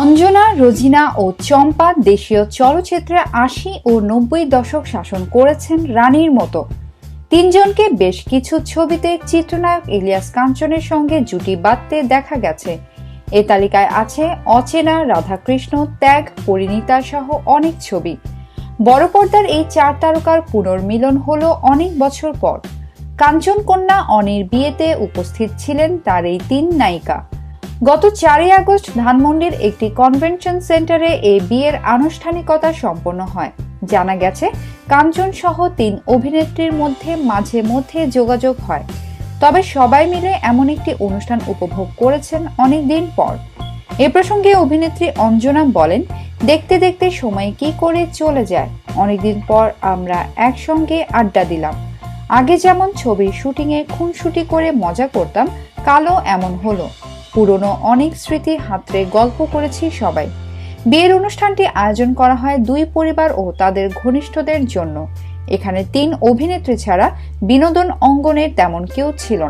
অঞ্জনা, রোজিনা ও চম্পা দেশীয় চলচ্চিত্রে ৮০ ও ৯০ দশক শাসন করেছেন রানীর মতো। তিনজনকে বেশ কিছু ছবিতে চিত্রনায়ক ইলিয়াস কাঞ্চনের সঙ্গে জুটি বাঁধতে দেখা গেছে। এ তালিকায় আছে অচেনা, রাধাকৃষ্ণ, ত্যাগ, পরিণীতা সহ অনেক ছবি। বড় পর্দার এই চার তারকার পুনর্মিলন হলো অনেক বছর পর। কাঞ্চন কন্যা অনির বিয়েতে উপস্থিত ছিলেন তার এই তিন নায়িকা। গত ৪ই আগস্ট ধানমন্ডির একটি কনভেনশন সেন্টারে এই বিয়ের আনুষ্ঠানিকতা সম্পন্ন হয়। জানা গেছে, কাঞ্চন সহ তিন অভিনেত্রীর মধ্যে মাঝে মধ্যে যোগাযোগ হয়, তবে সবাই মিলে এমন একটি অনুষ্ঠান উপভোগ করেছেন অনেকদিন পর। এ প্রসঙ্গে অভিনেত্রী অঞ্জনা বলেন, দেখতে দেখতে সময় কি করে চলে যায়। অনেকদিন পর আমরা একসঙ্গে আড্ডা দিলাম। আগে যেমন ছবির শুটিংয়ে খুনসুটি করে মজা করতাম, কালও এমন হলো। পুরনো অনেক স্মৃতি হাতড়ে গল্প করেছি সবাই। বিয়ের অনুষ্ঠানটি আয়োজন করা হয় দুই পরিবার ও তাদের ঘনিষ্ঠদের জন্য। এখানে তিন অভিনেত্রী ছাড়া বিনোদন অঙ্গনের তেমন কেউ ছিল না।